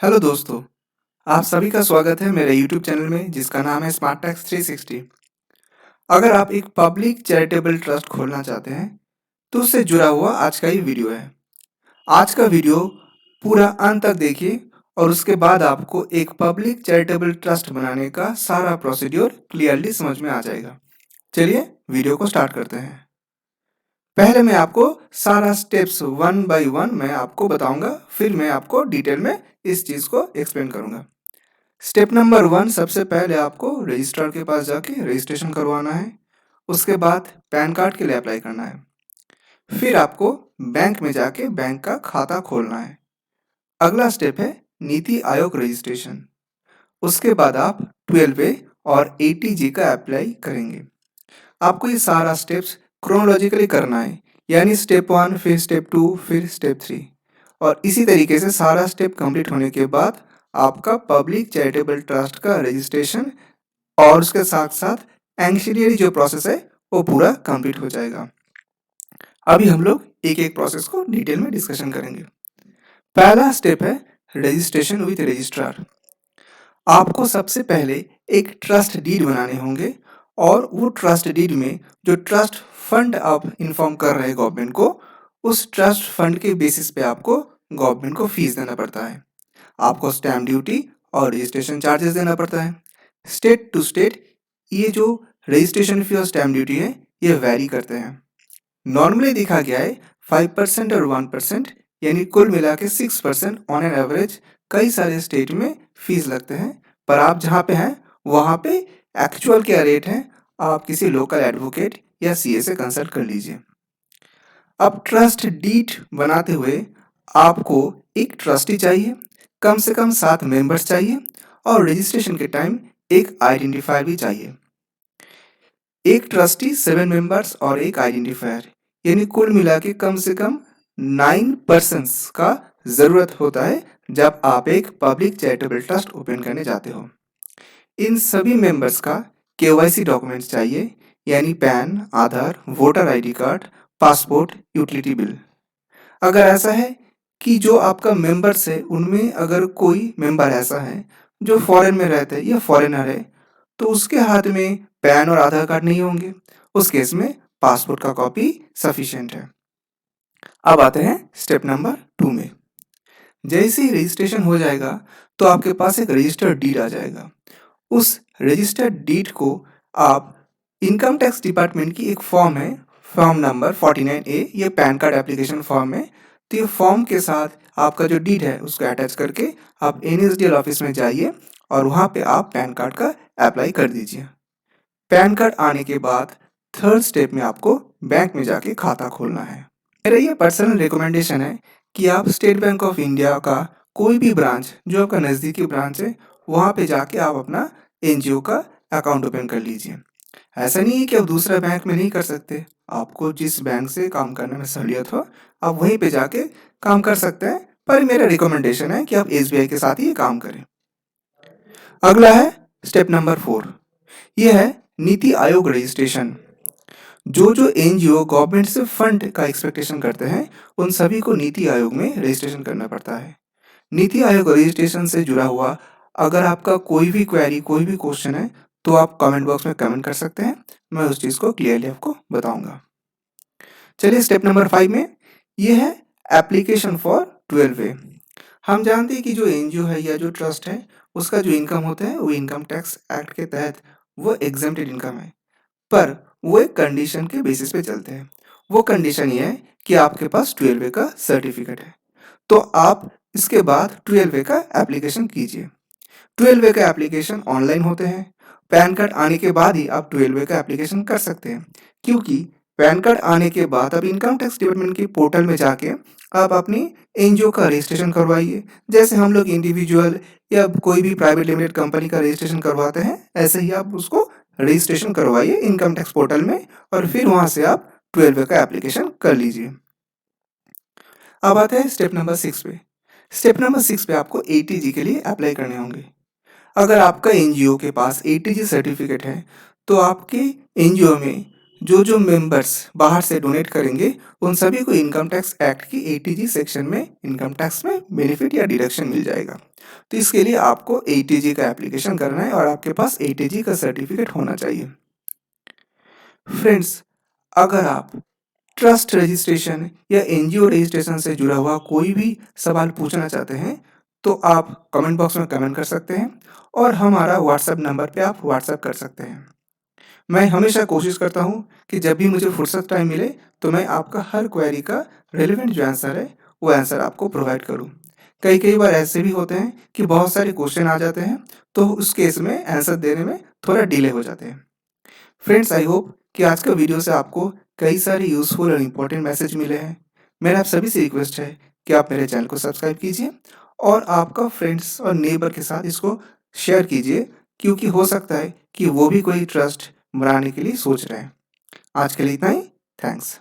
Hello दोस्तों, आप सभी का स्वागत है मेरे यूट्यूब चैनल में जिसका नाम है स्मार्ट टैक्स 360। अगर आप एक पब्लिक चैरिटेबल ट्रस्ट खोलना चाहते हैं तो उससे जुड़ा हुआ आज का ये वीडियो है। आज का वीडियो पूरा अंत तक देखिए और उसके बाद आपको एक पब्लिक चैरिटेबल ट्रस्ट बनाने का सारा प्रोसीड्योर क्लियरली समझ में आ जाएगा। चलिए वीडियो को स्टार्ट करते हैं। पहले मैं आपको सारा स्टेप्स वन बाय वन मैं आपको बताऊंगा, फिर मैं आपको डिटेल में इस चीज़ को एक्सप्लेन करूंगा। स्टेप नंबर 1, सबसे पहले आपको रजिस्ट्रार के पास जाके रजिस्ट्रेशन करवाना है। उसके बाद पैन कार्ड के लिए अप्लाई करना है। फिर आपको बैंक में जाके बैंक का खाता खोलना है। अगला स्टेप है नीति आयोग रजिस्ट्रेशन। उसके बाद आप 12A और 80G का अप्लाई करेंगे। आपको ये सारा स्टेप्स क्रोनोलॉजिकली करना है, यानी स्टेप 1 फिर स्टेप 2 फिर स्टेप 3, और इसी तरीके से सारा स्टेप कंप्लीट होने के बाद आपका पब्लिक चैरिटेबल ट्रस्ट का रजिस्ट्रेशन और उसके साथ साथ एंशियरी जो प्रोसेस है वो पूरा कंप्लीट हो जाएगा। अभी हम लोग एक एक प्रोसेस को डिटेल में डिस्कशन करेंगे। पहला स्टेप है रजिस्ट्रेशन विद रजिस्ट्रार। आपको सबसे पहले एक ट्रस्ट डीड बनाने होंगे और वो ट्रस्ट डीड में जो ट्रस्ट फंड आप इन्फॉर्म कर रहे हैं गवर्नमेंट को, उस ट्रस्ट फंड के बेसिस पे आपको गवर्नमेंट को फीस देना पड़ता है। आपको स्टैम्प ड्यूटी और रजिस्ट्रेशन चार्जेस देना पड़ता है। स्टेट टू स्टेट ये जो रजिस्ट्रेशन फी और स्टैम्प ड्यूटी है ये वैरी करते हैं। नॉर्मली देखा गया है 5% और 1%, यानी कुल मिला के 6% ऑन एन एवरेज कई सारे स्टेट में फीस लगते हैं। पर आप जहाँ पे हैं वहाँ पे एक्चुअल क्या रेट है, आप किसी लोकल एडवोकेट या सीए से कंसल्ट कर लीजिए। अब ट्रस्ट डीड बनाते हुए आपको एक ट्रस्टी चाहिए, कम से कम 7 मेंबर्स चाहिए और रजिस्ट्रेशन के टाइम एक आइडेंटिफायर भी चाहिए। एक ट्रस्टी 7 मेंबर्स और एक आइडेंटिफायर, यानी कुल मिला के कम से कम 9 पर्सन्स का ज़रूरत होता है जब आप एक पब्लिक चैरिटेबल ट्रस्ट ओपन करने जाते हो। इन सभी मेंबर्स का केवाईसी डॉक्यूमेंट्स चाहिए, यानी PAN, Aadhaar, voter ID card, passport, utility bill. अगर ऐसा है कि जो आपका मेंबर्स है उनमें अगर कोई मेंबर ऐसा है जो फॉरेन में रहता है या फॉरेनर है, तो उसके हाथ में पैन और आधार कार्ड नहीं होंगे। उस केस में पासपोर्ट का कॉपी सफिशिएंट है। अब आते हैं स्टेप नंबर 2 में। जैसे ही रजिस्ट्रेशन हो जाएगा तो आपके पास एक रजिस्टर्ड डीड आ जाएगा। उस रजिस्टर्ड डीड को आप इनकम टैक्स डिपार्टमेंट की एक फॉर्म है, फॉर्म नंबर 49A, ये पैन कार्ड एप्लीकेशन फॉर्म है। तो ये फॉर्म के साथ आपका जो डीड है उसको अटैच करके आप NSDL ऑफिस में जाइए और वहाँ पे आप पैन कार्ड का अप्लाई कर दीजिए। पैन कार्ड आने के बाद थर्ड स्टेप में आपको बैंक में जाके खाता खोलना है। मेरा ये पर्सनल रिकमेंडेशन है कि आप स्टेट बैंक ऑफ इंडिया का कोई भी ब्रांच जो आपका नज़दीकी ब्रांच है वहाँ पे जाके आप अपना एनजीओ का अकाउंट ओपन कर लीजिए। ऐसा नहीं है कि आप दूसरा बैंक में नहीं कर सकते। आपको जिस बैंक से काम करने में सहूलियत हो आप वहीं पे जाके काम कर सकते हैं, पर मेरा रिकमेंडेशन है कि आप एसबीआई के साथ ही ये काम करें। अगला है स्टेप नंबर 4, ये है नीति आयोग रजिस्ट्रेशन। जो एनजीओ गवर्नमेंट से फंड का एक्सपेक्टेशन करते हैं उन सभी को नीति आयोग में रजिस्ट्रेशन करना पड़ता है। नीति आयोग रजिस्ट्रेशन से जुड़ा हुआ अगर आपका कोई भी क्वेरी, कोई भी क्वेश्चन है तो आप कमेंट बॉक्स में कमेंट कर सकते हैं, मैं उस चीज़ को क्लियरली आपको बताऊंगा। चलिए स्टेप नंबर 5 में ये है एप्लीकेशन फॉर 12A। हम जानते हैं कि जो एनजीओ है या जो ट्रस्ट है उसका जो इनकम होता है वो इनकम टैक्स एक्ट के तहत वो एग्जेम्प्टेड इनकम है, पर वो एक कंडीशन के बेसिस पे चलते हैं। वो कंडीशन ये है कि आपके पास 12A का सर्टिफिकेट है, तो आप इसके बाद 12A का एप्लीकेशन कीजिए। 12A का एप्लीकेशन ऑनलाइन होते हैं। पैन कार्ड आने के बाद ही आप 12A का एप्लीकेशन कर सकते हैं, क्योंकि पैन कार्ड आने के बाद आप इनकम टैक्स डिपार्टमेंट के पोर्टल में जाके आप अपनी एनजीओ का रजिस्ट्रेशन करवाइए। जैसे हम लोग इंडिविजुअल या कोई भी प्राइवेट लिमिटेड कंपनी का रजिस्ट्रेशन करवाते हैं, ऐसे ही आप उसको रजिस्ट्रेशन करवाइए इनकम टैक्स पोर्टल में और फिर वहाँ से आप 12A का एप्लीकेशन कर लीजिए। अब आते हैं स्टेप नंबर 6 पे। स्टेप नंबर 6 पे आपको 80G के लिए अप्लाई करने होंगे। अगर आपका एनजीओ के पास 80G सर्टिफिकेट है तो आपके एनजीओ में जो मेंबर्स बाहर से डोनेट करेंगे उन सभी को इनकम टैक्स एक्ट की एटीजी सेक्शन में इनकम टैक्स में बेनिफिट या डिडक्शन मिल जाएगा। तो इसके लिए आपको एटीजी का एप्लीकेशन करना है और आपके पास एटीजी का सर्टिफिकेट होना चाहिए। फ्रेंड्स, अगर आप ट्रस्ट रजिस्ट्रेशन या एनजीओ रजिस्ट्रेशन से जुड़ा हुआ कोई भी सवाल पूछना चाहते हैं तो आप कमेंट बॉक्स में कमेंट कर सकते हैं और हमारा व्हाट्सएप नंबर पे आप व्हाट्सएप कर सकते हैं। मैं हमेशा कोशिश करता हूँ कि जब भी मुझे फुर्सत टाइम मिले तो मैं आपका हर क्वेरी का रेलेवेंट जो आंसर है वो आंसर आपको प्रोवाइड करूँ। कई कई बार ऐसे भी होते हैं कि बहुत सारे क्वेश्चन आ जाते हैं तो उस केस में आंसर देने में थोड़ा डिले हो जाते हैं। फ्रेंड्स, आई होप कि आज का वीडियो से आपको कई सारे यूज़फुल और इम्पोर्टेंट मैसेज मिले हैं। मेरा आप सभी से रिक्वेस्ट है कि आप मेरे चैनल को सब्सक्राइब कीजिए और आपका फ्रेंड्स और नेबर के साथ इसको शेयर कीजिए, क्योंकि हो सकता है कि वो भी कोई ट्रस्ट बनाने के लिए सोच रहे हैं। आज के लिए इतना ही। थैंक्स।